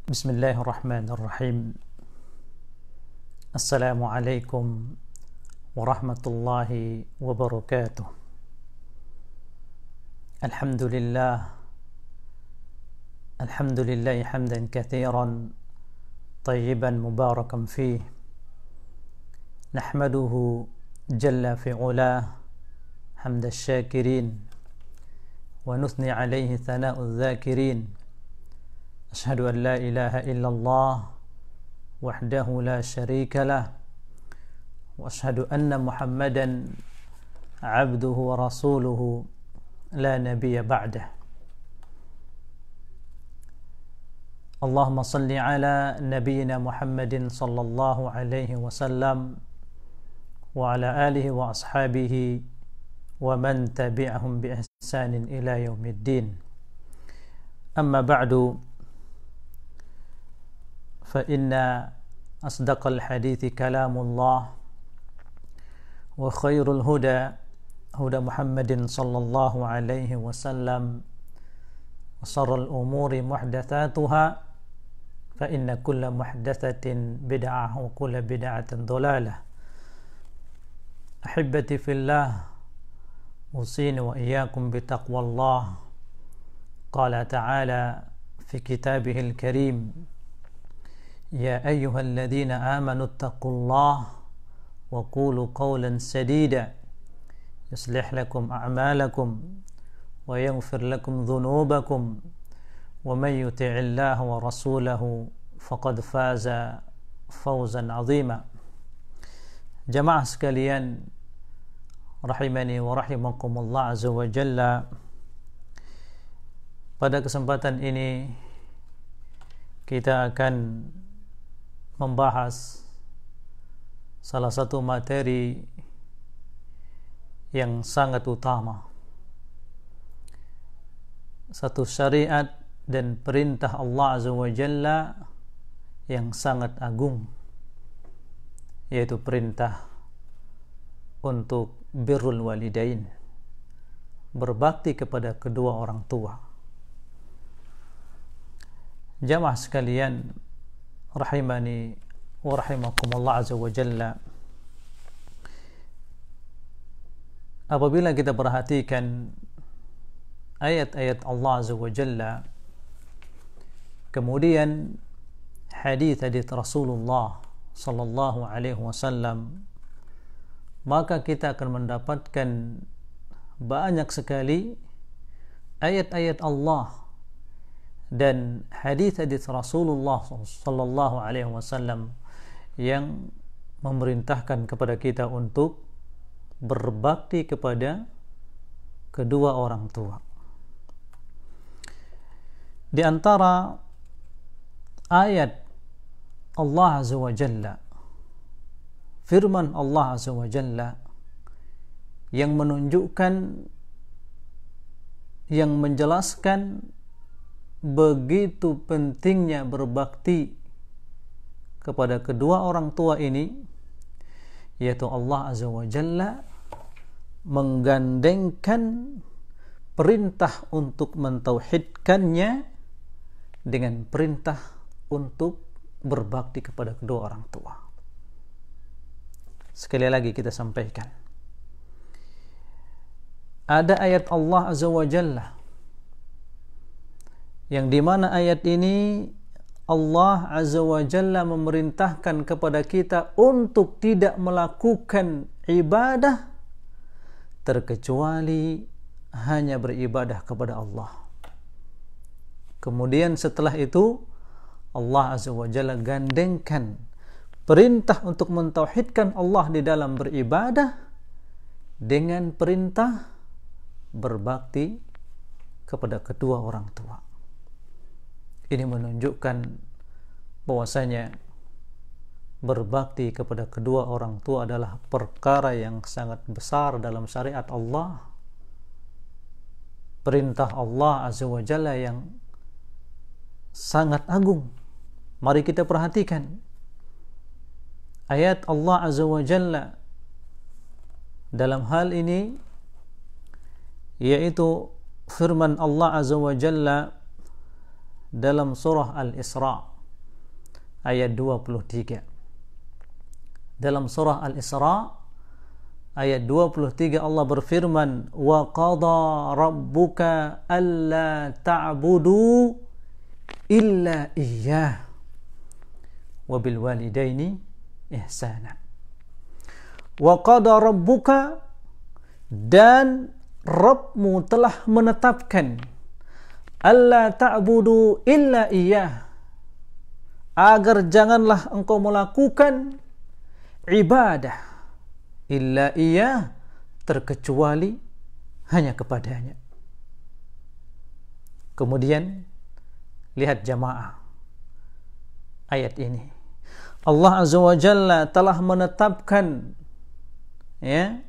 Bismillahirrahmanirrahim. Assalamualaikum warahmatullahi wabarakatuh. Alhamdulillah hamdan katsiran tayyiban mubarakan fih. Nahmaduhu jalla fi ulah hamda syakirin wa nuthni alaihi thana'u dzakirin. Ashhadu an la ilaha illallah wahdahu la syarika lah wa ashhadu anna Muhammadan abduhu wa rasuluhu la nabiyya ba'dah. Allahumma salli ala nabiyyina Muhammadin sallallahu alaihi wasallam wa ala alihi wa ashabihi wa man tabi'ahum bi ihsanin ila yaumiddin. Amma ba'du, فإن أصدق الحديث كلام الله وخير الهدى هدى محمد صلى الله عليه وسلم وشر الأمور محدثاتها فإن كل محدثة بدعة وكل بدعة ضلالة. أحبتي في الله، أوصيني وإياكم بتقوى الله. قال تعالى في كتابه الكريم: يا أيها الذين آمنوا اتقوا الله وقولوا قولا سديدا يصلح لكم أعمالكم ويغفر لكم ذنوبكم ومن يطع الله ورسوله فقد فاز فوزا عظيما. Jamaah sekalian rahimani wa rahimakumullah azza wa jalla, pada kesempatan ini kita akan membahas salah satu materi yang sangat utama, satu syariat dan perintah Allah Azza wa Jalla yang sangat agung, yaitu perintah untuk birrul walidain, berbakti kepada kedua orang tua. Jamaah sekalian rahimani wa rahimakumullah azza wa jalla, apabila kita perhatikan ayat-ayat Allah azza wa jalla, kemudian hadis-hadis Rasulullah sallallahu alaihi wasallam, maka kita akan mendapatkan banyak sekali ayat-ayat Allah dan hadis-hadis Rasulullah sallallahu alaihi wasallam yang memerintahkan kepada kita untuk berbakti kepada kedua orang tua. Di antara ayat Allah Azza wa Jalla, firman Allah Azza wa Jalla yang menunjukkan, yang menjelaskan begitu pentingnya berbakti kepada kedua orang tua ini, yaitu Allah Azza wa Jalla menggandengkan perintah untuk mentauhidkannya dengan perintah untuk berbakti kepada kedua orang tua. Sekali lagi kita sampaikan, ada ayat Allah Azza wa Jalla yang dimana ayat ini Allah Azza wa Jalla memerintahkan kepada kita untuk tidak melakukan ibadah terkecuali hanya beribadah kepada Allah. Kemudian setelah itu Allah Azza wa Jalla gandengkan perintah untuk mentauhidkan Allah di dalam beribadah dengan perintah berbakti kepada kedua orang tua. Ini menunjukkan bahwasanya berbakti kepada kedua orang tua adalah perkara yang sangat besar dalam syariat Allah. Perintah Allah Azza wa Jalla yang sangat agung. Mari kita perhatikan ayat Allah Azza wa Jalla dalam hal ini, yaitu firman Allah Azza wa Jalla dalam surah Al-Isra ayat 23. Dalam surah Al-Isra ayat 23 Allah berfirman, wa qada rabbuka alla ta'budu illa iyyah wa bil walidaini ihsana. Wa qada rabbuka, dan Rabbmu telah menetapkan, alla ta'budu illa iyyah, agar janganlah engkau melakukan ibadah illa iyyah, terkecuali hanya kepadanya. Kemudian lihat jamaah ayat ini, Allah Azza wa Jalla telah menetapkan, ya,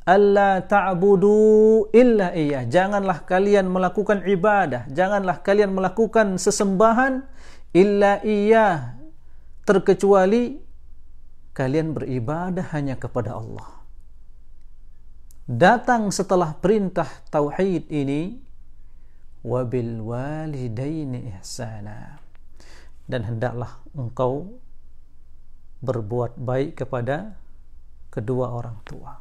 alla ta'budu illa iyyah, janganlah kalian melakukan ibadah, janganlah kalian melakukan sesembahan illa iyyah, terkecuali kalian beribadah hanya kepada Allah. Datang setelah perintah tauhid ini, wabil walidaini ihsana, dan hendaklah engkau berbuat baik kepada kedua orang tua.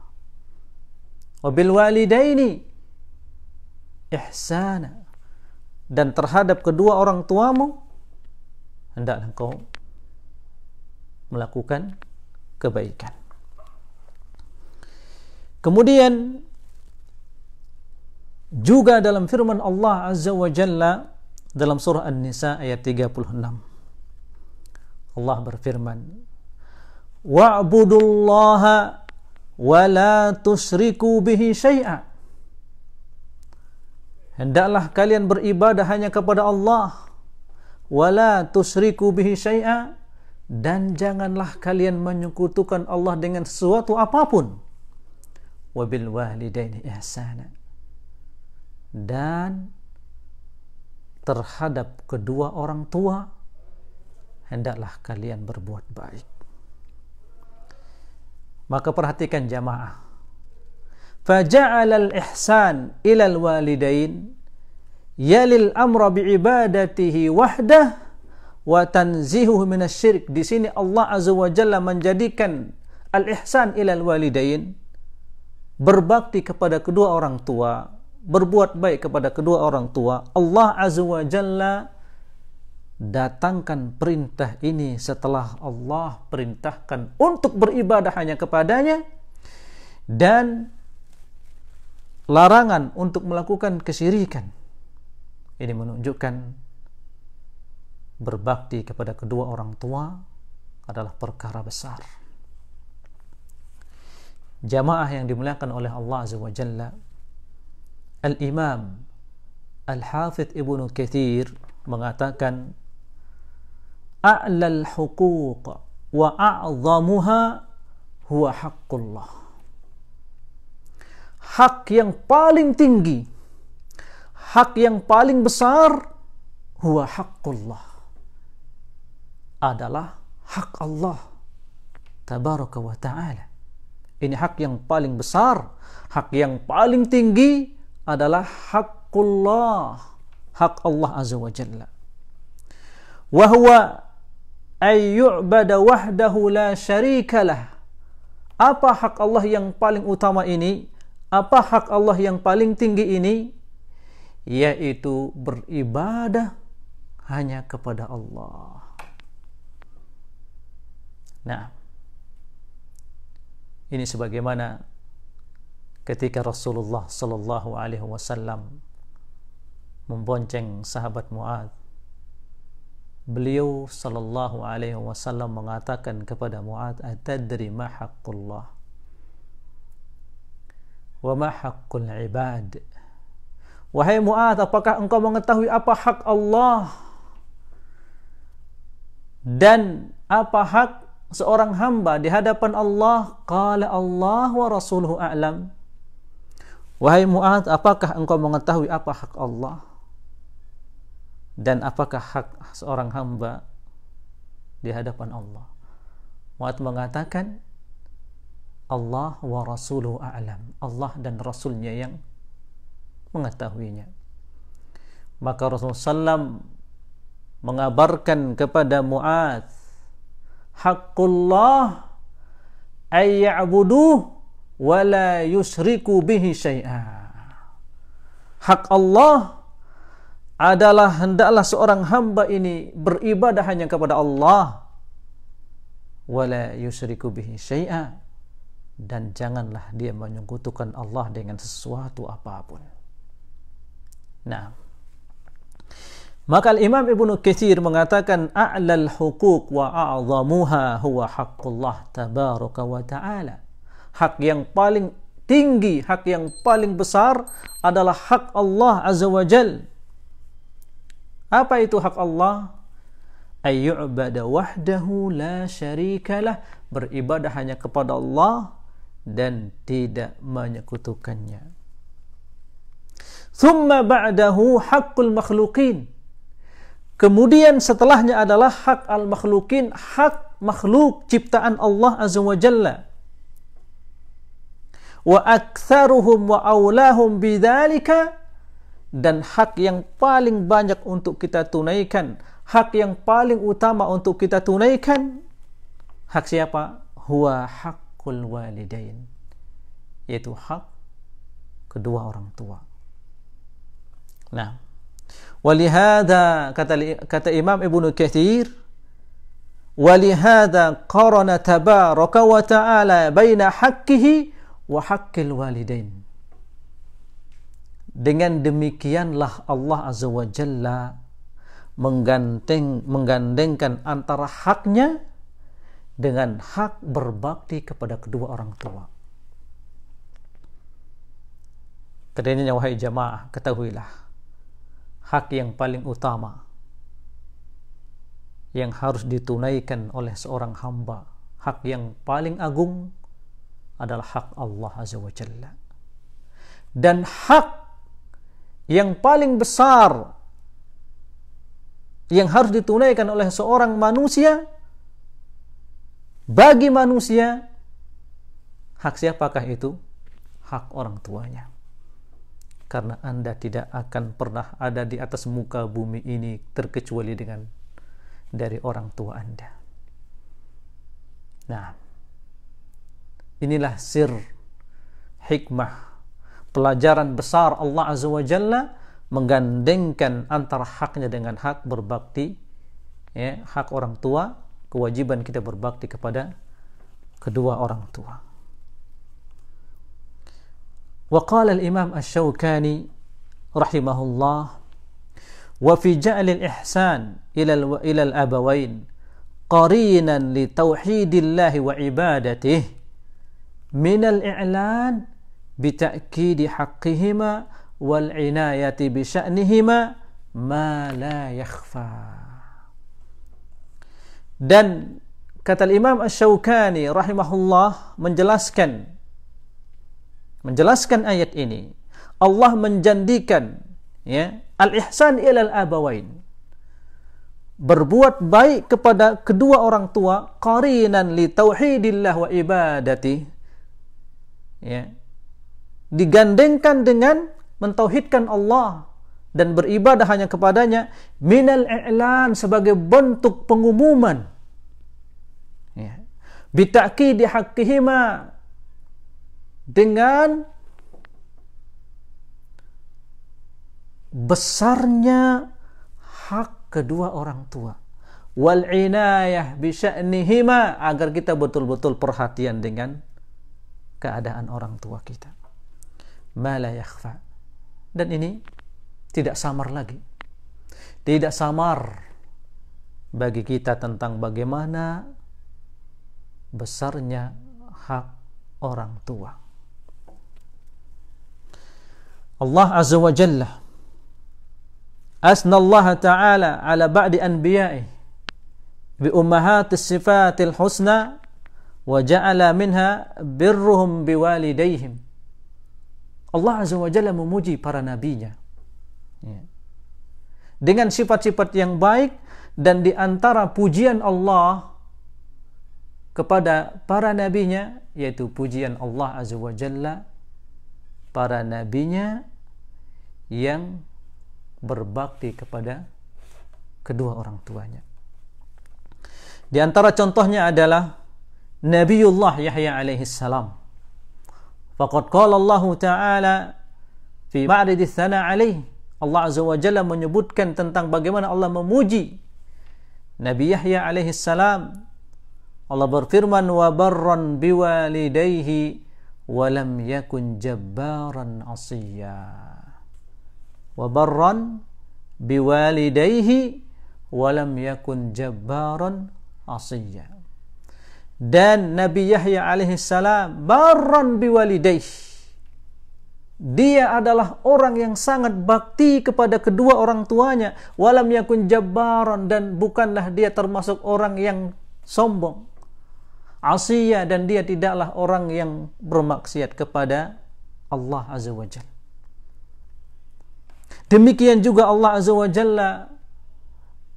Wabil walidaini ihsana, dan terhadap kedua orang tuamu hendaklah engkau melakukan kebaikan. Kemudian juga dalam firman Allah Azza wa Jalla dalam surah An-Nisa ayat 36, Allah berfirman, wa'budullaha wa la tusyriku bihi syai'a, hendaklah kalian beribadah hanya kepada Allah, wa la tusyriku bihi syai'a, dan janganlah kalian menyekutukan Allah dengan sesuatu apapun. Wabil walidaini ihsana, dan terhadap kedua orang tua hendaklah kalian berbuat baik. Maka perhatikan jamaah, faja'ala al-ihsan ila al-walidain yalil amra bi'ibadatihi wahdah wa tanzihuhu minasyirik. Di sini Allah Azza wa Jalla menjadikan al-ihsan ilal walidain, berbakti kepada kedua orang tua, berbuat baik kepada kedua orang tua. Allah Azza wa Jalla datangkan perintah ini setelah Allah perintahkan untuk beribadah hanya kepadanya, dan larangan untuk melakukan kesyirikan. Ini menunjukkan berbakti kepada kedua orang tua adalah perkara besar. Jamaah yang dimuliakan oleh Allah Azza wa Jalla, Al-Imam Al-Hafidh Ibnu Katsir mengatakan, a'lal huquq wa a'zamuha huwa haqqullah, hak yang paling tinggi, hak yang paling besar, huwa haqqullah, adalah hak Allah tabaraka wa ta'ala. Ini hak yang paling besar, hak yang paling tinggi adalah haqqullah, hak Allah Azza wa Jalla. Wa huwa ay yu'bada wahdahu la syarika lah. Apa hak Allah yang paling utama ini? Apa hak Allah yang paling tinggi ini? Yaitu beribadah hanya kepada Allah. Nah, ini sebagaimana ketika Rasulullah sallallahu alaihi wasallam membonceng sahabat Mu'adz, beliau sallallahu alaihi wasallam mengatakan kepada Mu'adz, atadri ma haqqullah wa ma haqqul ibad. Wahai Mu'adz, apakah engkau mengetahui apa hak Allah dan apa hak seorang hamba di hadapan Allah? Qala Allah wa rasuluhu a'lam. Wahai Mu'adz, apakah engkau mengetahui apa hak Allah dan apakah hak seorang hamba di hadapan Allah? Mu'adz mengatakan, Allah wa rasuluhu a'lam, Allah dan Rasulnya yang mengetahuinya. Maka Rasulullah SAW mengabarkan kepada Mu'adz haqqullah ay ya'buduh wa la yusyriku bihi syai'a. Hak Allah adalah hendaklah seorang hamba ini beribadah hanya kepada Allah, wa la yusyriku bihi syai'a, dan janganlah dia menyekutukan Allah dengan sesuatu apapun. Nah, maka Imam Ibnu Katsir mengatakan a'lal huquq wa a'zamuha huwa haqqullah tabaraka wa ta'ala. Hak yang paling tinggi, hak yang paling besar adalah hak Allah Azza wa Jal. Apa itu hak Allah? Ayyu'bada wahdahu la syarikalah, beribadah hanya kepada Allah dan tidak menyekutukannya. Thumma ba'dahu haqqul makhluqin. Kemudian setelahnya adalah hak al-makhluqin, hak makhluk ciptaan Allah Azza wa Jalla. Wa aktsaruhum wa aulahum bidzalika, dan hak yang paling banyak untuk kita tunaikan, hak yang paling utama untuk kita tunaikan, hak siapa? Huwa haqqul walidain, yaitu hak kedua orang tua. Nah, walihada kata Imam Ibnu Katsir, walihada qarana tabaraka wa ta'ala baina haqqihi wa haqqil walidain. Dengan demikianlah Allah Azza wa Jalla menggandengkan antara haknya dengan hak berbakti kepada kedua orang tua. Karenanya wahai jamaah, ketahuilah hak yang paling utama yang harus ditunaikan oleh seorang hamba, hak yang paling agung adalah hak Allah Azza wa Jalla. Dan hak yang paling besar yang harus ditunaikan oleh seorang manusia bagi manusia, hak siapakah itu? Hak orang tuanya. Karena Anda tidak akan pernah ada di atas muka bumi ini terkecuali dengan dari orang tua Anda. Nah, inilah sir, hikmah, pelajaran besar Allah Azza wa Jalla menggandengkan antara haknya dengan hak berbakti, ya, hak orang tua, kewajiban kita berbakti kepada kedua orang tua. Wa qala al-Imam Asy-Syaukani rahimahullah, wa fi ja'l al-ihsan ila al-abawain qarinan li tauhidillah wa ibadatihi min al-i'lan bi ta'kid haqqihima wal inayati bi sya'nihima ma la yakhfa. Dan kata Imam Asy-Syaukani rahimahullah menjelaskan ayat ini, Allah menjandikan, ya, al-ihsan ilal abawain, berbuat baik kepada kedua orang tua, qarinan li tauhidillah wa ibadati, ya, digandengkan dengan mentauhidkan Allah dan beribadah hanya kepadanya, minal i'lan, sebagai bentuk pengumuman, ya, bita'kidi haqqihima, dengan besarnya hak kedua orang tua, wal inayah bi sya'nihima, agar kita betul-betul perhatian dengan keadaan orang tua kita, ma la yakhfa. Dan ini tidak samar lagi, tidak samar bagi kita tentang bagaimana besarnya hak orang tua. Allah Azza wa Jalla asna Allah Ta'ala ala ba'di anbiya'i bi ummahatis sifatil husna wa ja'ala minha birruhum biwalidayhim. Allah Azza wa Jalla memuji para nabinya, ya, dengan sifat-sifat yang baik, dan di antara pujian Allah kepada para nabinya yaitu pujian Allah Azza wa Jalla para nabinya yang berbakti kepada kedua orang tuanya. Di antara contohnya adalah Nabiullah Yahya alaihi salam. Faqad qala Allah Ta'ala fi ma'ridi tsana alaihi. Allah Azza wa Jalla menyebutkan tentang bagaimana Allah memuji Nabi Yahya alaihi salam. Allah berfirman, wa barran biwalidayhi wa lam yakun jabbaran asiyya. Wa barran biwalidayhi wa lam yakun jabbaran asiyya. Dan Nabi Yahya alaihi salam barran biwalidayhi. Dia adalah orang yang sangat bakti kepada kedua orang tuanya. Walam yakun jabbaran, dan bukanlah dia termasuk orang yang sombong. Asiyya, dan dia tidaklah orang yang bermaksiat kepada Allah Azza wa Jalla. Demikian juga Allah Azza wa Jalla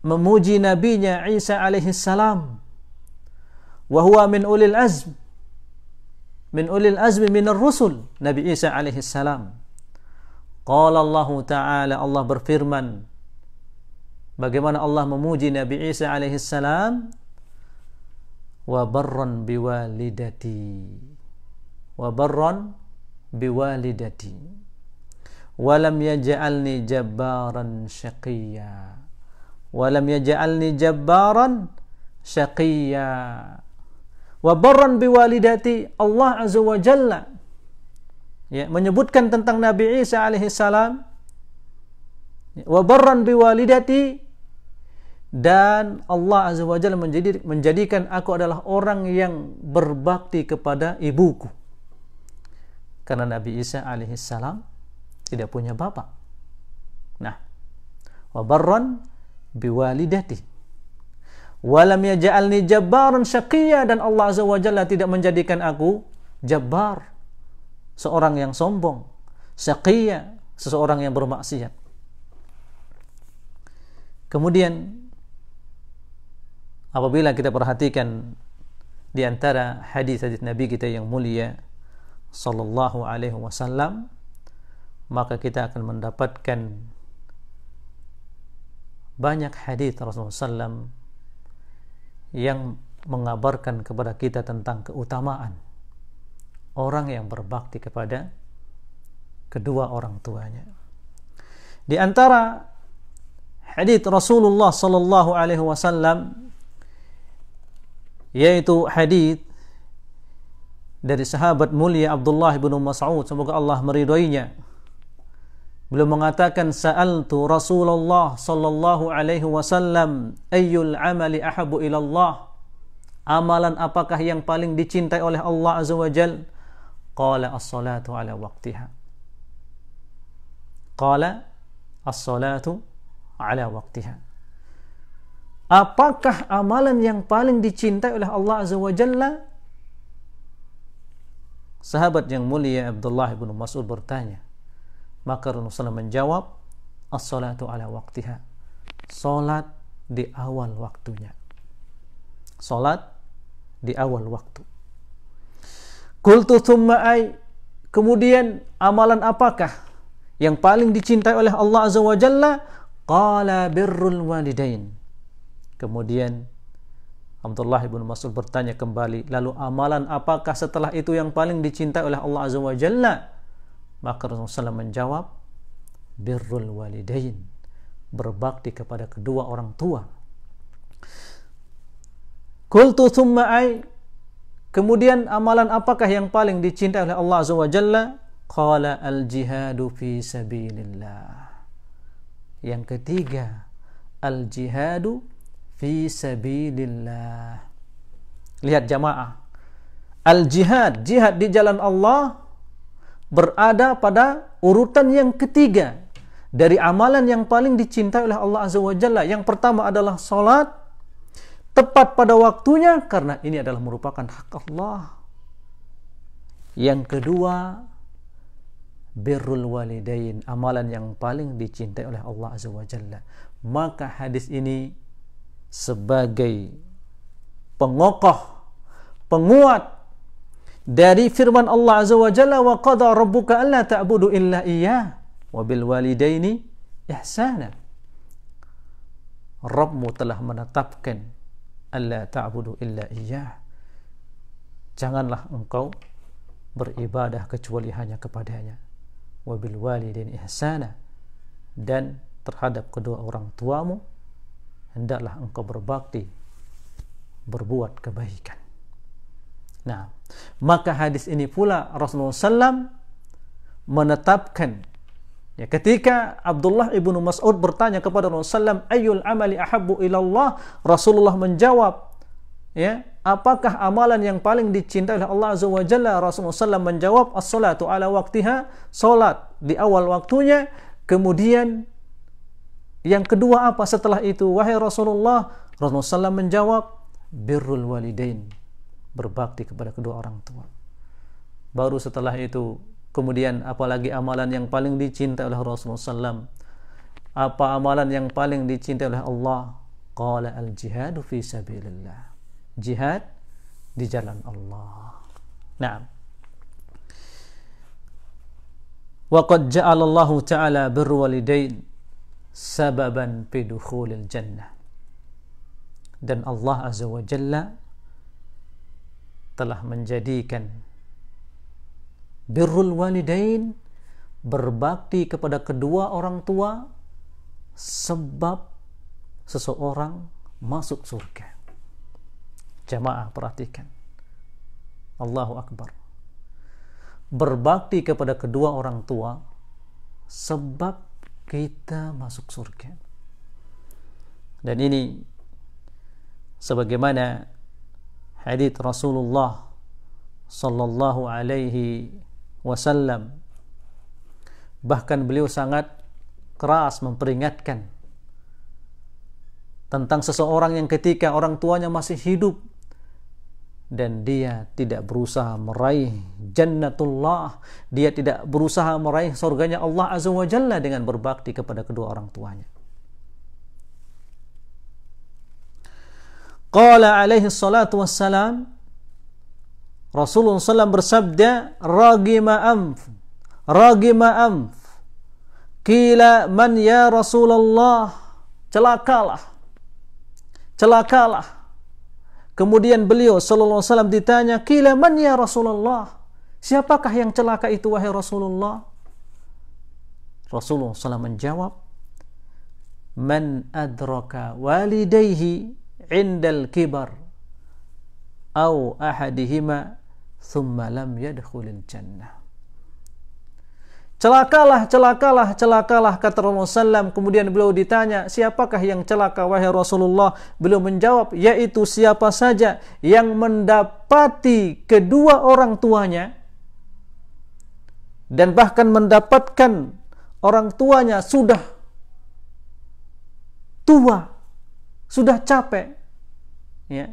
memuji nabinya Isa alaihi salam. Wa huwa min ulil azm. Min ulil azmi minar rusul, Nabi Isa alaihi salam. Qala Allah Ta'ala, Allah berfirman, bagaimana Allah memuji Nabi Isa alaihi salam, wa barran biwalidati, wa barran biwalidati, wa lam yaj'alni jabbaran syaqiyya, wa lam yaj'alni jabbaran syaqiyya. Wa barran biwalidati, Allah Azza wa Jalla menyebutkan tentang Nabi Isa alaihi salam, wa barran biwalidati, dan Allah Azza wa Jalla menjadikan aku adalah orang yang berbakti kepada ibuku. Karena Nabi Isa alaihi salam tidak punya bapak. Nah, wa barran biwalidati, walam yaj'alni jabbaran syaqiyya, dan Allah Azza wa Jalla tidak menjadikan aku jabbar, seorang yang sombong, syaqiyya, seseorang yang bermaksiat. Kemudian apabila kita perhatikan di antara hadis-hadis Nabi kita yang mulia sallallahu alaihi wasallam, maka kita akan mendapatkan banyak hadis Rasulullah sallallahu yang mengabarkan kepada kita tentang keutamaan orang yang berbakti kepada kedua orang tuanya. Di antara hadits Rasulullah sallallahu alaihi wasallam yaitu hadits dari sahabat mulia Abdullah bin Mas'ud, semoga Allah meridhoinya. Beliau mengatakan, sa'altu Rasulullah sallallahu alaihi wasallam ayyul amali ahabu ila Allah. Amalan apakah yang paling dicintai oleh Allah Azza wa Jalla? Qala as-salatu ala waqtiha. Qala as-salatu ala waqtiha. Apakah amalan yang paling dicintai oleh Allah Azza wa Jalla? Sahabat yang mulia Abdullah bin Mas'ud bertanya. Maka Rasulullah menjawab, as-salatu ala waqtiha. Salat di awal waktunya. Salat di awal waktu. Qultu thumma ay, kemudian amalan apakah yang paling dicintai oleh Allah Azza wa Jalla? Qala birrul walidain. Kemudian Abdullah bin Mas'ud bertanya kembali, lalu amalan apakah setelah itu yang paling dicintai oleh Allah Azza wa Jalla? Maka Rasulullah SAW menjawab, birrul walidain, berbakti kepada kedua orang tua. Qultu thumma ay, kemudian amalan apakah yang paling dicintai oleh Allah Azza wa Jalla? Qala al-jihadu fi sabilillah. Yang ketiga, al-jihadu fi sabilillah. Lihat jamaah, al-jihad, jihad di jalan Allah berada pada urutan yang ketiga dari amalan yang paling dicintai oleh Allah Azza wa Jalla. Yang pertama adalah salat tepat pada waktunya, karena ini adalah merupakan hak Allah. Yang kedua, birrul walidain, amalan yang paling dicintai oleh Allah Azza wa Jalla. Maka hadis ini sebagai pengokoh, penguat dari firman Allah Azza wa Jalla, wa qada rabbuka alla ta'budu illa iyyah wa bil walidaini ihsana. Rabbmu telah menetapkan alla ta'budu illa iyyah. Janganlah engkau beribadah kecuali hanya kepadanya. Wa bil walidaini ihsana, dan terhadap kedua orang tuamu hendaklah engkau berbakti, berbuat kebaikan. Nah, maka hadis ini pula Rasulullah SAW menetapkan, ya, ketika Abdullah ibnu Mas'ud bertanya kepada Rasulullah SAW, ayyul amali ahabbu ilallah, Rasulullah menjawab, ya, apakah amalan yang paling dicintai oleh Allah Azza wa Jalla? Rasulullah SAW menjawab, as-salatu ala waktiha, salat di awal waktunya. Kemudian yang kedua apa setelah itu, wahai Rasulullah? Rasulullah SAW menjawab, birrul walidain, berbakti kepada kedua orang tua. Baru setelah itu, kemudian apalagi amalan yang paling dicintai oleh Rasulullah SAW? Apa amalan yang paling dicintai oleh Allah? Qala al-jihadu fi sabilillah, jihad di jalan Allah. Nah, wa qad ja'ala Allah ta'ala birrul walidain sababan fi dukhulil jannah. Dan Allah Azza wa Jalla telah menjadikan birrul walidain, berbakti kepada kedua orang tua, sebab seseorang masuk surga. Jamaah perhatikan, Allahu Akbar. Berbakti kepada kedua orang tua sebab kita masuk surga. Dan ini sebagaimana hadits Rasulullah sallallahu alaihi wasallam, bahkan beliau sangat keras memperingatkan tentang seseorang yang ketika orang tuanya masih hidup dan dia tidak berusaha meraih jannatullah, dia tidak berusaha meraih surganya Allah Azza wa Jalla dengan berbakti kepada kedua orang tuanya. Qala alaihi salatu wassalam, Rasulullah SAW bersabda, ragima anf, qila man ya Rasulullah, celakalah. Kemudian beliau sallallahu alaihi wasallam ditanya, qila man ya Rasulullah, siapakah yang celaka itu wahai Rasulullah? Rasulullah SAW menjawab, man adraka walidayhi indal kibar au ahadihima thumma lam yadkhulil jannah. Celakalah kata Rasulullah SAW. Kemudian beliau ditanya, siapakah yang celaka wahai Rasulullah? Beliau menjawab, yaitu siapa saja yang mendapati kedua orang tuanya dan bahkan mendapatkan orang tuanya sudah tua, sudah capek, ya,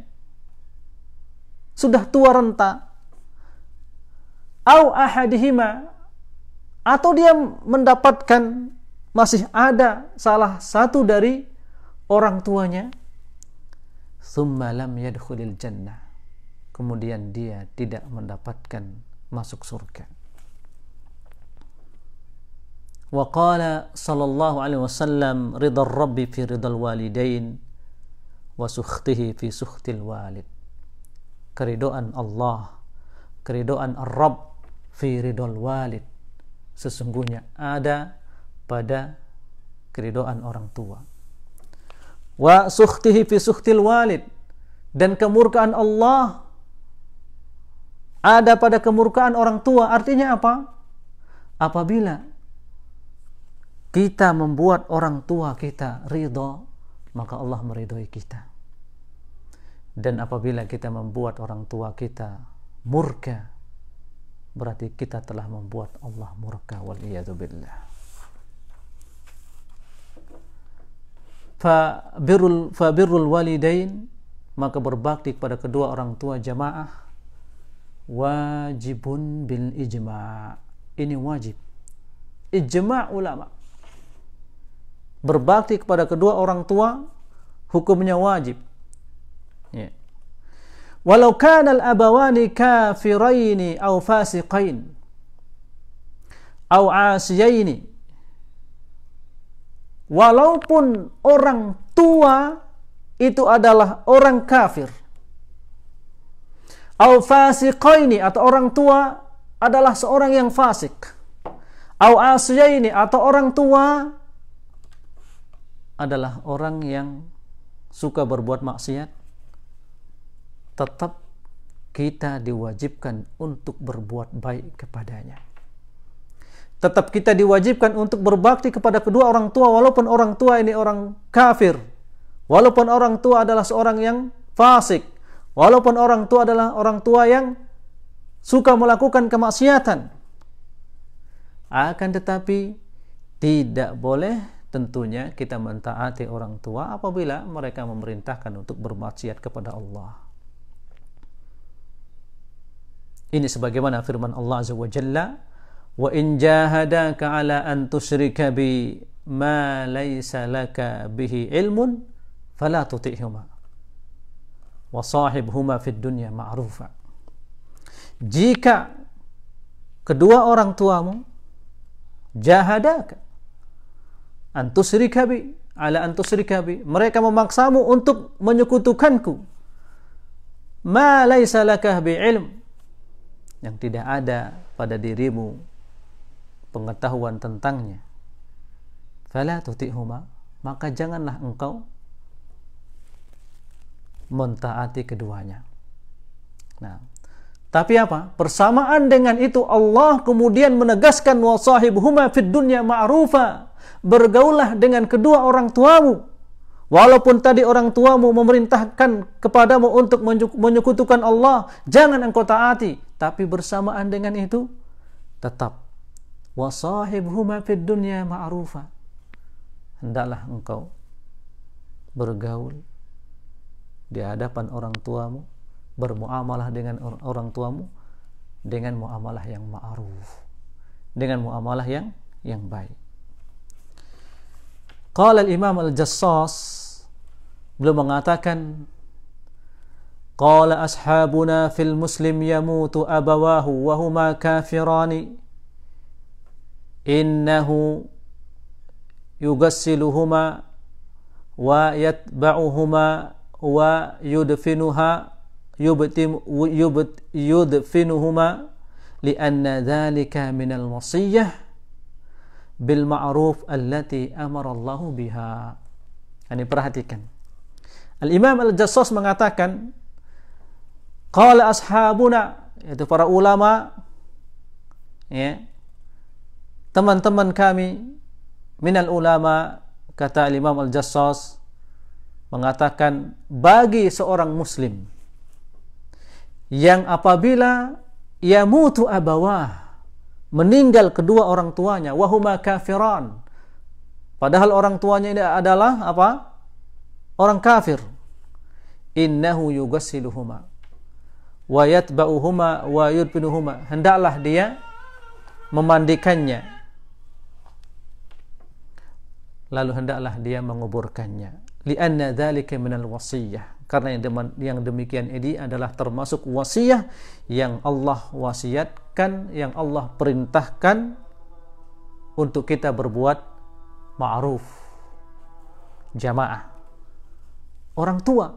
sudah tua renta, au ahadihima, atau dia mendapatkan masih ada salah satu dari orang tuanya, thumma lam yadkhulil jannah, kemudian dia tidak mendapatkan masuk surga. Wa qala sallallahu alaihi wasallam, ridha rabbi fi ridhal walidain wa sukhtihi fi sukhtil walid. Keridhaan Allah, keridhaan Ar-Rabb fi ridhal walid, sesungguhnya ada pada keridhaan orang tua. Wa sukhtihi fi sukhtil walid, dan kemurkaan Allah ada pada kemurkaan orang tua. Artinya apa? Apabila kita membuat orang tua kita ridha, maka Allah meridhai kita. Dan apabila kita membuat orang tua kita murka, berarti kita telah membuat Allah murka, wal iyadu billah. Fa birrul walidain, maka berbakti kepada kedua orang tua jamaah, wajibun bil ijma'. Ini wajib, ijma' ulama. Berbakti kepada kedua orang tua hukumnya wajib, ya. Walau kana al-abawani kafiraini aw fasiqain aw asiyaini, walaupun orang tua itu adalah orang kafir. Au fasiqaini, atau orang tua adalah seorang yang fasik. Au asiyaini, atau orang tua adalah orang yang suka berbuat maksiat, tetap kita diwajibkan untuk berbuat baik kepadanya. Tetap kita diwajibkan untuk berbakti kepada kedua orang tua, walaupun orang tua ini orang kafir, walaupun orang tua adalah seorang yang fasik, walaupun orang tua adalah orang tua yang suka melakukan kemaksiatan. Akan tetapi tidak boleh tentunya kita mentaati orang tua apabila mereka memerintahkan untuk bermaksiat kepada Allah. Ini sebagaimana firman Allah Azza wa Jalla, "Wa in jahadaka 'ala an tusyrika bi ma laysa laka bihi ilmun fala tuti'huma wa sahibhuma fid dunya ma'rufa." Jika kedua orang tuamu jahadaka an tusyrika bi, ala an tusyrika bi, mereka memaksamu untuk menyekutukanku, ma laysa laka bi ilm, yang tidak ada pada dirimu pengetahuan tentangnya, fala tuti'huma, maka janganlah engkau mentaati keduanya. Nah, tapi apa? Bersamaan dengan itu Allah kemudian menegaskan, wa sahibhuma fid dunya ma'rufa, bergaulah dengan kedua orang tuamu. Walaupun tadi orang tuamu memerintahkan kepadamu untuk menyekutukan Allah, jangan engkau taati, tapi bersamaan dengan itu tetap wa sahibhuma fid dunya ma'rufa, hendaklah engkau bergaul di hadapan orang tuamu, bermuamalah dengan orang tuamu dengan muamalah yang ma'ruf, dengan muamalah yang baik. Qala al-Imam al-Jassas, beliau mengatakan, qala ashabuna fil muslim yamutu abawahu wa huma kafirani innahu yugassiluhuma wa yatba'uhuma wa yudfinuhuma lianna dhalika minal wasiyyah bil ma'ruf allati amara Allahu biha. Ini perhatikan. Al-Imam Al-Jassas mengatakan, qala ashabuna, yaitu para ulama, ya, teman-teman kami, minal ulama, kata Al-Imam Al-Jassas, mengatakan bagi seorang muslim yang apabila yamutu abawah, meninggal kedua orang tuanya, wahuma kafiran, padahal orang tuanya ini adalah apa? Orang kafir. Innahu yugassiluhuma wa yatba'uhuma wa yudfinuhuma, hendaklah dia memandikannya, lalu hendaklah dia menguburkannya. Lianna dzalika minal wasiyyah, karena yang demikian ini adalah termasuk wasiat yang Allah wasiatkan, yang Allah perintahkan untuk kita berbuat ma'ruf. Jamaah, orang tua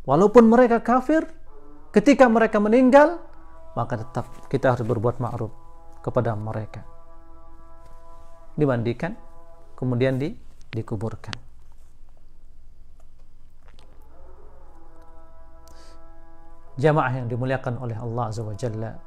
walaupun mereka kafir, ketika mereka meninggal maka tetap kita harus berbuat ma'ruf kepada mereka, dimandikan kemudian dikuburkan. Jamaah yang dimuliakan oleh Allah Azza wa Jalla,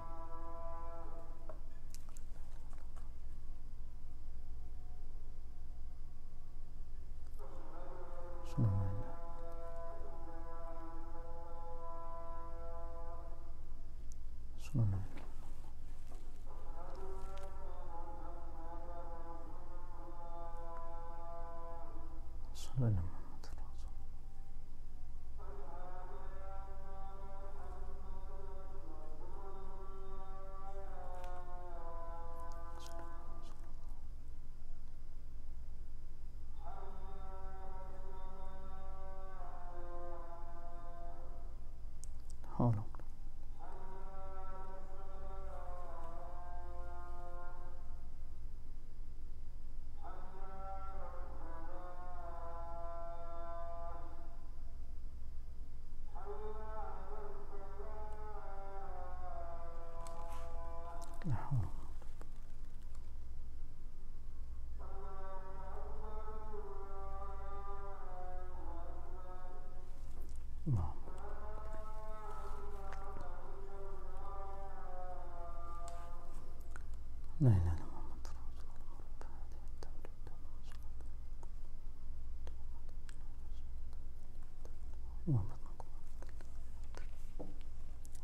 La ilaha illallah.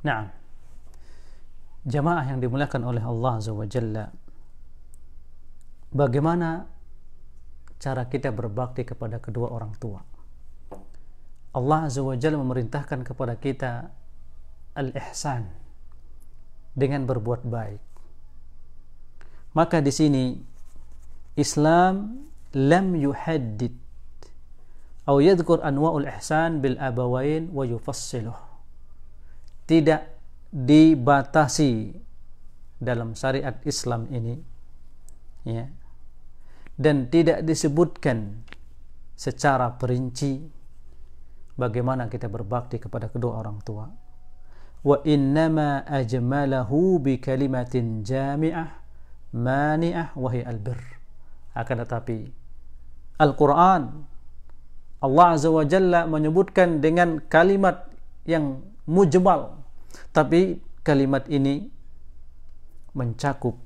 Nah, jamaah yang dimuliakan oleh Allah Azza wa Jalla, bagaimana cara kita berbakti kepada kedua orang tua? Allah Azza wa Jalla memerintahkan kepada kita al-ihsan, dengan berbuat baik. Maka di sini Islam lam yuhaddid atau yadhkur anwa'ul ihsan bil abawain wa yufassiluh. Tidak dibatasi dalam syariat Islam ini, ya, dan tidak disebutkan secara perinci bagaimana kita berbakti kepada kedua orang tua. Wa innama ajmalahu bi kalimatin jami'ah mani'ah wa hiya al-birr. Akan tetapi Al-Quran, Allah Azza wa Jalla menyebutkan dengan kalimat yang mujmal, tapi kalimat ini mencakup,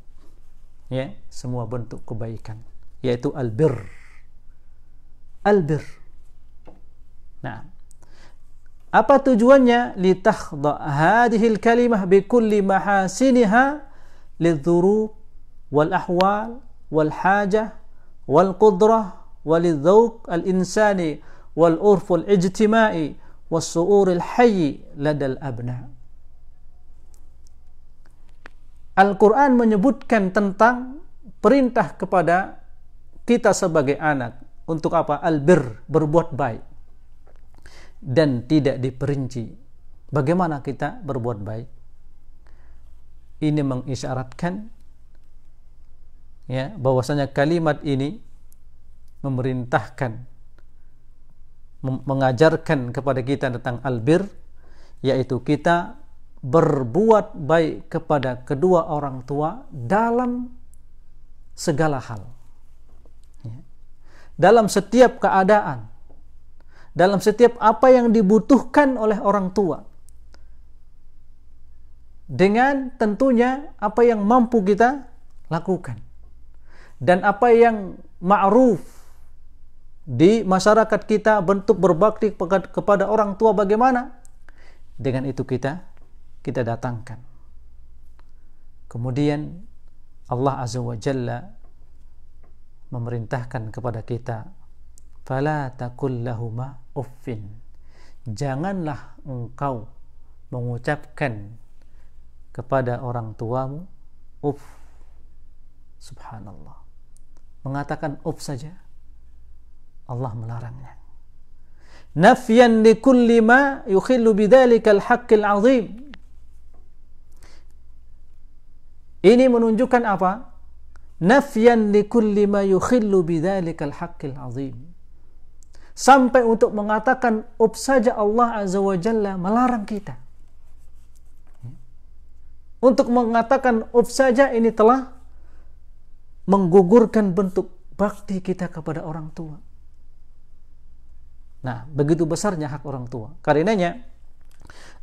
ya, semua bentuk kebaikan, yaitu al-birr. Al-birr. Nah, apa tujuannya? Litakhda hadhil kalimah bi kulli mahasiniha lidhurub wal ahwal wal hajah wal qudrah wal dhawq al insani wal urf al ijtima'i was su'ur al hayy ladal abna. Al-Quran menyebutkan tentang perintah kepada kita sebagai anak untuk apa? Al-birr, berbuat baik. Dan tidak diperinci bagaimana kita berbuat baik. Ini mengisyaratkan, ya, bahwasanya kalimat ini memerintahkan, mengajarkan kepada kita tentang albir, yaitu kita berbuat baik kepada kedua orang tua dalam segala hal, ya, dalam setiap keadaan, dalam setiap apa yang dibutuhkan oleh orang tua, dengan tentunya apa yang mampu kita lakukan, dan apa yang ma'ruf di masyarakat kita, bentuk berbakti kepada orang tua bagaimana, dengan itu kita datangkan. Kemudian Allah Azza wa Jalla memerintahkan kepada kita, fala taqul lahuma uffin, janganlah engkau mengucapkan kepada orang tuamu uff. Subhanallah, mengatakan uff saja Allah melarangnya. Nafyan likulli ma yukhillu bidzalika al-haqqil azim. Ini menunjukkan apa? Nafyan likulli ma yukhillu bidzalika al-haqqil azim. Sampai untuk mengatakan uff saja Allah Azza wa Jalla melarang kita. Untuk mengatakan uff saja ini telah menggugurkan bentuk bakti kita kepada orang tua. Nah, begitu besarnya hak orang tua. Karenanya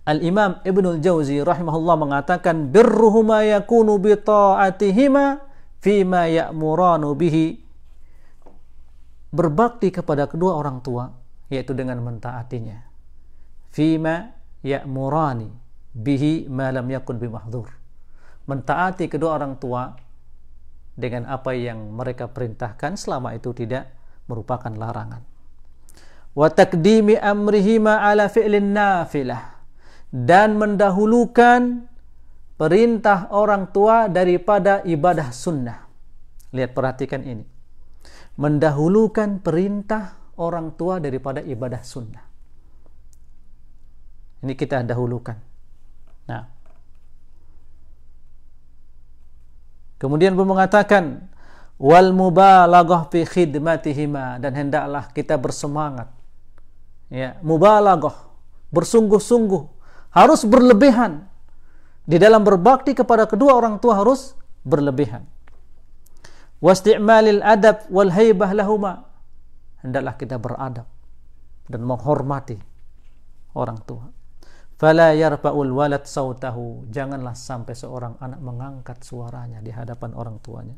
Al-Imam Ibnul Jauzi rahimahullah mengatakan, birruhuma yakunu bi ta'atihima fima ya'muranu bihi. Berbakti kepada kedua orang tua yaitu dengan mentaatinya. Fima ya'murani bihi ma lam yakun bimahdhur. Mentaati kedua orang tua dengan apa yang mereka perintahkan selama itu tidak merupakan larangan. Wa taqdimi amrihima ala fi'lin nafilah, dan mendahulukan perintah orang tua daripada ibadah sunnah. Lihat, perhatikan ini. Mendahulukan perintah orang tua daripada ibadah sunnah. Ini kita dahulukan. Nah, kemudian beliau mengatakan wal mubalaghah fi khidmatihima, dan hendaklah kita bersemangat, ya, mubalaghah, bersungguh-sungguh, harus berlebihan di dalam berbakti kepada kedua orang tua, harus berlebihan. Wasti'malil adab wal haibah lahuma, hendaklah kita beradab dan menghormati orang tua. Fala yarfa'ul walad sautahu, janganlah sampai seorang anak mengangkat suaranya di hadapan orang tuanya.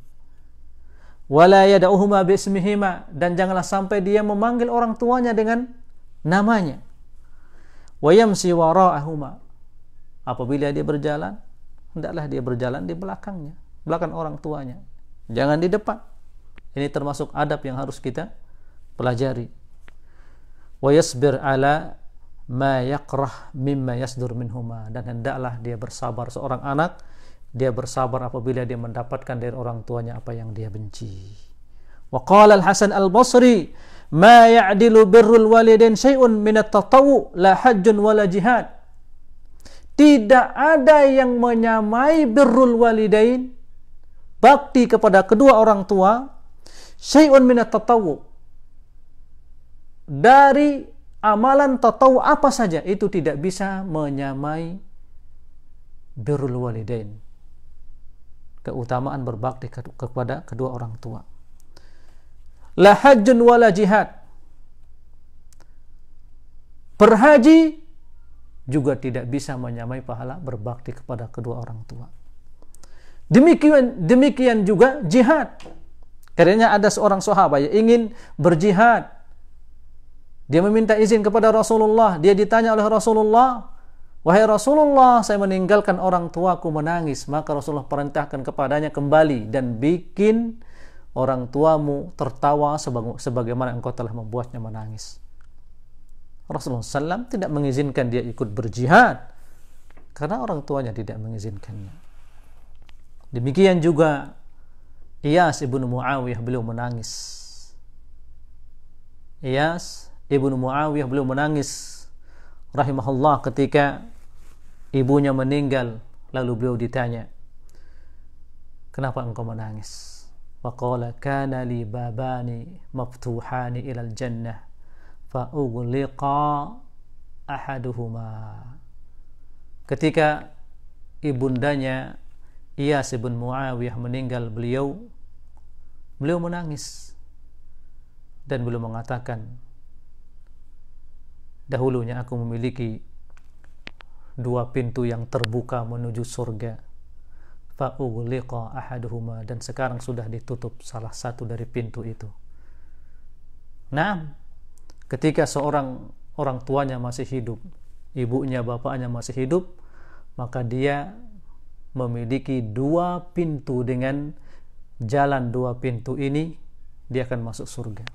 Wala yad'uhuma bismihima, dan janganlah sampai dia memanggil orang tuanya dengan namanya. Wa yamsi wara'ahuma, apabila dia berjalan, hendaklah dia berjalan di belakangnya, belakang orang tuanya, jangan di depan. Ini termasuk adab yang harus kita pelajari. Wa yasbir ala ma yakrah mimma yasdur minhuma, dan hendaklah dia bersabar, seorang anak dia bersabar apabila dia mendapatkan dari orang tuanya apa yang dia benci. Wa qala al-Hasan al-Basri, ma ya'dilu birrul walidain syai'un min at-tatawwu la hajjun wala jihad. Tidak ada yang menyamai birrul walidain, bakti kepada kedua orang tua, syai'un min at-tatawwu, dari amalan tatawwu apa saja, itu tidak bisa menyamai birrul walidain, keutamaan berbakti kepada kedua orang tua. La hajjun wala jihad, berhaji juga tidak bisa menyamai pahala berbakti kepada kedua orang tua. Demikian juga jihad. Karena ada seorang sahabat yang ingin berjihad, dia meminta izin kepada Rasulullah. Dia ditanya oleh Rasulullah, wahai Rasulullah, saya meninggalkan orang tuaku menangis. Maka Rasulullah perintahkan kepadanya, kembali dan bikin orang tuamu tertawa sebagaimana engkau telah membuatnya menangis. Rasulullah SAW tidak mengizinkan dia ikut berjihad karena orang tuanya tidak mengizinkannya. Demikian juga Iyas ibnu Muawiyah, beliau menangis. Iyas ibnu Muawiyah beliau menangis rahimahullah ketika ibunya meninggal. Lalu beliau ditanya, kenapa engkau menangis? Faqala kana li babani maftuhani ilal jannah fa ughliqa ahaduhuma. Ketika ibundanya Iyas ibn Muawiyah meninggal, beliau menangis dan beliau mengatakan, dahulunya aku memiliki dua pintu yang terbuka menuju surga, fa ughliqa ahaduhuma, dan sekarang sudah ditutup salah satu dari pintu itu. Nah, ketika seorang orang tuanya masih hidup, ibunya, bapaknya masih hidup, maka dia memiliki dua pintu. Dengan jalan dua pintu ini dia akan masuk surga.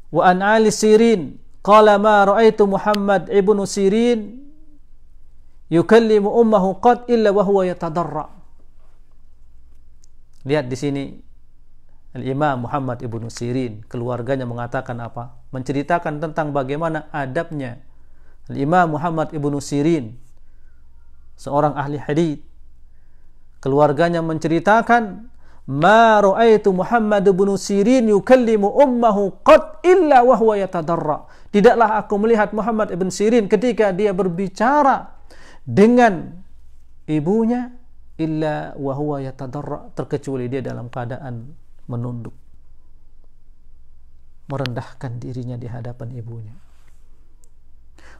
Wa an Ali Sirin qala ma ra'aitu Muhammad ibnu Sirin yukallimu ummahu qad illa wa huwa yatadarra. Lihat di sini Al-Imam Muhammad ibnu Sirin, keluarganya mengatakan apa? Menceritakan tentang bagaimana adabnya Al-Imam Muhammad ibnu Sirin, seorang ahli hadits. Keluarganya menceritakan, ma ra'aitu Muhammad ibnu Sirin yukallimu ummahu qad illa wa huwa yatadarra. Tidaklah aku melihat Muhammad ibn Sirin ketika dia berbicara dengan ibunya illa wa huwa yatadarra, terkecuali dia dalam keadaan menunduk, merendahkan dirinya di hadapan ibunya.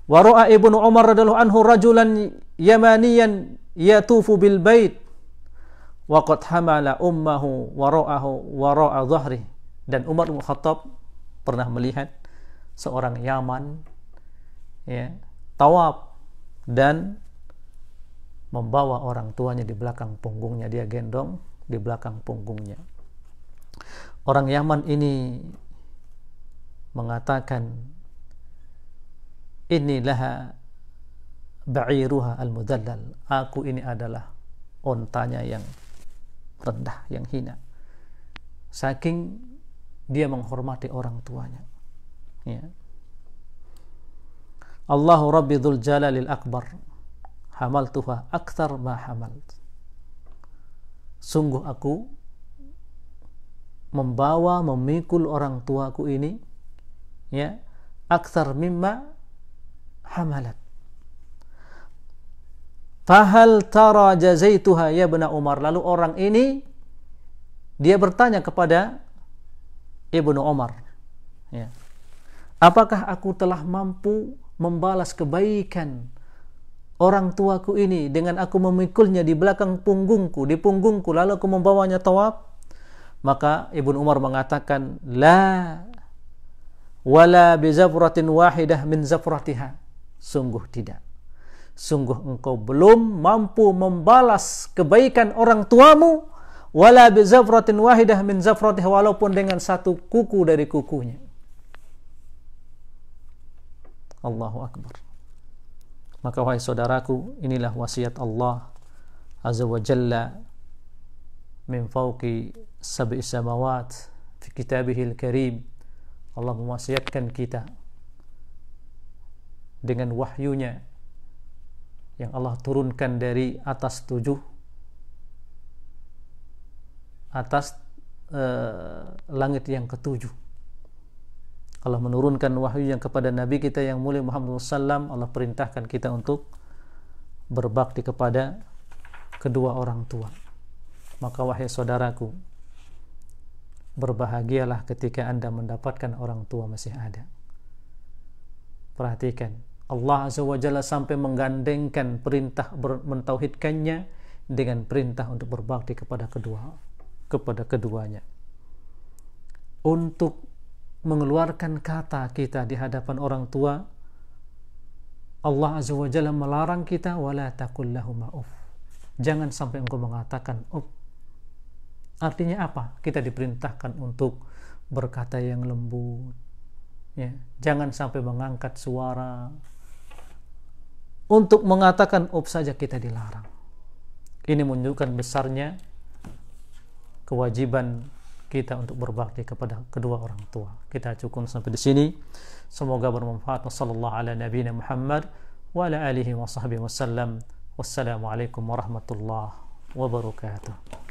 Wa ra'a Ibnu Umar radhiyallahu anhu rajulan yamaniyan yatufu bil bait wa qad hamala ummahu wara'a dhahri. Dan Umar bin Khattab pernah melihat seorang Yaman tawaf dan membawa orang tuanya di belakang punggungnya, dia gendong di belakang punggungnya. Orang Yaman ini mengatakan, inilah ba'iruha al-mudallal, aku ini adalah ontanya yang rendah, yang hina. Saking dia menghormati orang tuanya. Ya. Allahu Rabbi dzul jalalil akbar, hamaltuha akthar ma hamalt. Sungguh aku memikul orang tuaku ini, ya, akthar mimma hamalat. Fahal tara jazaituha ya ibn Umar. Lalu orang ini dia bertanya kepada Ibnu Umar, ya, Apakah aku telah mampu membalas kebaikan orang tuaku ini dengan aku memikulnya di belakang punggungku, di punggungku, lalu aku membawanya tawaf? Maka Ibnu Umar mengatakan, la wala bi zafratin wahidah min zafratiha. Sungguh tidak. Sungguh engkau belum mampu membalas kebaikan orang tuamu, wala bi zafratin wahidah min zafratiha, walaupun dengan satu kuku dari kukunya. Allahu Akbar. Maka wahai saudaraku, inilah wasiat Allah Azza wa Jalla min fawqi sab'i samawat fi kitabihil karim. Allah mewasiatkan kita dengan wahyunya yang Allah turunkan dari atas langit yang ketujuh. Allah menurunkan wahyu yang kepada Nabi kita yang mulia Muhammad SAW. Allah perintahkan kita untuk berbakti kepada kedua orang tua. Maka wahai saudaraku, berbahagialah ketika Anda mendapatkan orang tua masih ada. Perhatikan, Allah Azza wa Jalla sampai menggandengkan perintah mentauhidkannya dengan perintah untuk berbakti kepada keduanya. Untuk mengeluarkan kata kita di hadapan orang tua, Allah Azza wa Jalla melarang kita, wala taqul lahum uff. Jangan sampai engkau mengatakan uff. Artinya apa? Kita diperintahkan untuk berkata yang lembut, ya. Jangan sampai mengangkat suara. Untuk mengatakan uff saja kita dilarang. Ini menunjukkan besarnya kewajiban kita untuk berbakti kepada kedua orang tua. Kita cukup sampai di sini. Semoga bermanfaat. Wassallallahu ala nabiyina Muhammad wa ala alihi wa sahbihi wasallam. Wassalamualaikum warahmatullahi wabarakatuh.